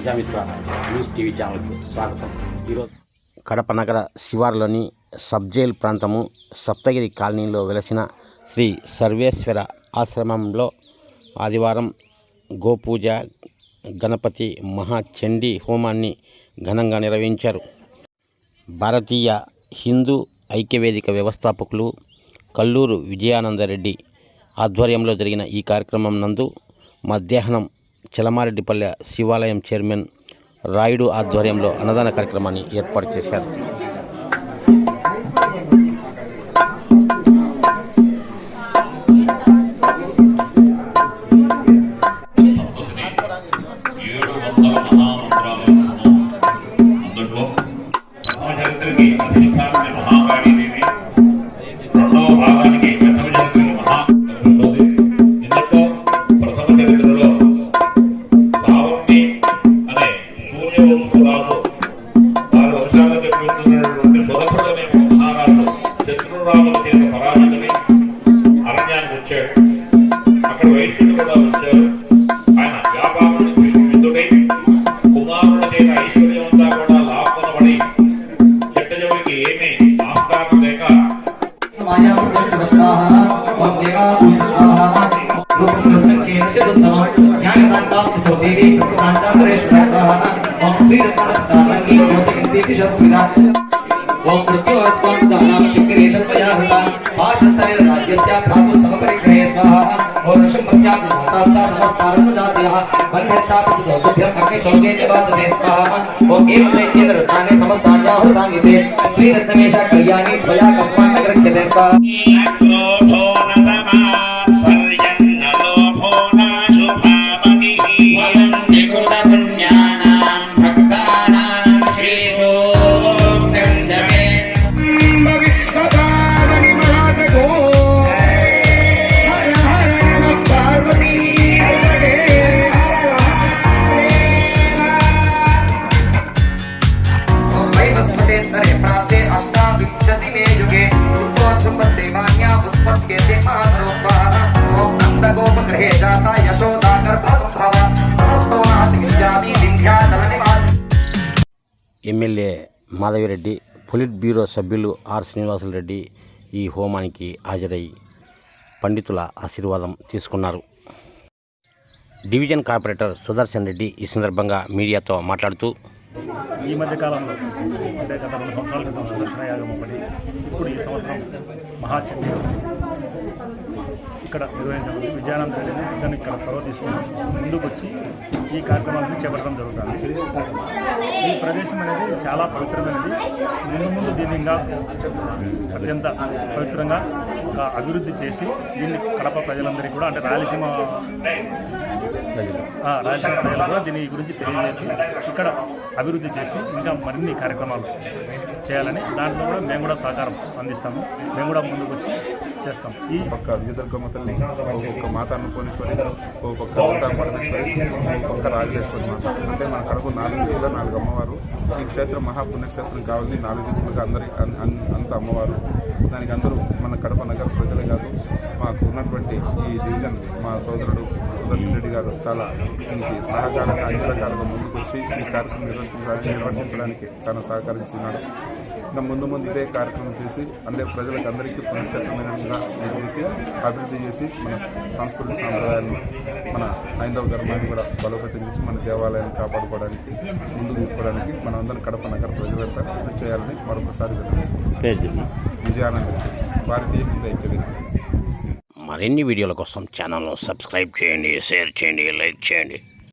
Prajamitra news TV ఛానల్కు స్వాగతం. ఈరోజు కడప నగర శివారులోని సబ్ జైల్ ప్రాంతము సప్తగిరి కాలనీలో వెలసిన శ్రీ సర్వేశ్వర ఆశ్రమంలో ఆదివారం గోపూజ, గణపతి మహాచండీ హోమాన్ని ఘనంగా నిర్వహించారు. భారతీయ హిందూ ఐక్యవేదిక వ్యవస్థాపకులు కల్లూరు విజయానందరెడ్డి ఆధ్వర్యంలో జరిగిన ఈ కార్యక్రమం నందు మధ్యాహ్నం చలమారెడ్డిపల్లె శివాలయం చైర్మన్ రాయుడు ఆధ్వర్యంలో అన్నదాన కార్యక్రమాన్ని ఏర్పాటు చేశారు. అక్కడ వైశ్యుడు కూడా వచ్చారు. ఆయన వ్యాపారం విద్యుడై కుమారుడైన ఐశ్వర్యం అంతా కూడా లాభపడి చెట్ట జవుడికి ఏమీ ఆస్కారం లేక ओम मृत्युवत्वान्तानां शिखरेशत्वयाहृता पाशशरीरराज्यस्य भ्रातुस्तमपरिग्रहे स्वाहा ओम ऋषभस्यापि मातास्ता समस्तारत्मजातयः वह्निष्ठापितुभ्यः अग्निशौचे च वासते स्वाहा ओम एवं दैत्येन रत्नानि समस्तान्याहृतानि ते स्त्रीरत्नमेषा कल्याणी त्वया कस्मान् न गृह्यते स्वाहा ఎమ్మెల్యే మాధవిరెడ్డి, పొలిట్ బ్యూరో సభ్యులు ఆర్ శ్రీనివాసులరెడ్డి ఈ హోమానికి హాజరై పండితుల ఆశీర్వాదం తీసుకున్నారు. డివిజన్ కార్పొరేటర్ సుదర్శన్ రెడ్డి ఈ సందర్భంగా మీడియాతో మాట్లాడుతూ, ఈ మధ్యకాలంలో అంటే గత 2 సంవత్సరాల క్రితం సుదర్శన యాగం ఒకటి, ఇప్పుడు ఈ సంవత్సరం మహాచండీ ఇక్కడ నిర్వహించడం విజయానంద రెడ్డిని ఇతను ఇక్కడ చొరవ తీసుకుని ముందుకు వచ్చి ఈ కార్యక్రమాన్ని చేపట్టడం జరుగుతుంది. ఈ ప్రదేశం అనేది చాలా పవిత్రమైనది. ముందు దీన్ని ఇంకా అత్యంత పవిత్రంగా ఒక అభివృద్ధి చేసి దీన్ని కడప ప్రజలందరికీ కూడా అంటే రాయలసీమ ప్రజలు కూడా దీని గురించి తెలియజేసి ఇక్కడ అభివృద్ధి చేసి ఇంకా మరిన్ని కార్యక్రమాలు చేయాలని దాంట్లో కూడా మేము కూడా సహకారం అందిస్తాము. మేము కూడా ముందుకు వచ్చి చేస్తాం. ఈ పక్క విజయదుర్గమ్మ తల్లి, ఒక్కొక్క మాత అన్నపూర్ణేశ్వరి, ఒక్కొక్క పరమేశ్వరి, ఒక్కొక్క రాజేశ్వరి మాత. అంటే మన కడప 4 దిక్కుల 4 అమ్మవారు. ఈ క్షేత్రం మహాపుణ్యక్షేత్రం కావాలని 4 దిక్కులుగా అంత అమ్మవారు. దానికి అందరూ మన కడప నగర ప్రజలే కాదు, మాకు ఉన్నటువంటి ఈ డివిజన్ మా సోదరుడు సుదర్శన్ రెడ్డి గారు చాలా దీనికి సహకారంగా అన్ని రకాలుగా ముందుకు వచ్చి ఈ కార్యక్రమం నిర్వహించడానికి చాలా సహకరిస్తున్నాడు. ఇంకా ముందు ఇదే కార్యక్రమం చేసి ప్రజలకు అందరికీ పుణ్యక్షేత్రమైనగా చేసి అభివృద్ధి చేసి మన సంస్కృతి సాంప్రదాయాన్ని, మన హైందవ ధర్మాన్ని కూడా బలోపేతం చేసి మన దేవాలయాన్ని కాపాడుకోవడానికి ముందుకు తీసుకోవడానికి మనం అందరం కడప నగర ప్రజలంతా కృషి చేయాలని మరొకసారి విజయానంద భారతీయ హిందూ ఐక్యవేదిక. మరిన్ని వీడియోల కోసం ఛానల్ను సబ్స్క్రైబ్ చేయండి, షేర్ చేయండి, లైక్ చేయండి.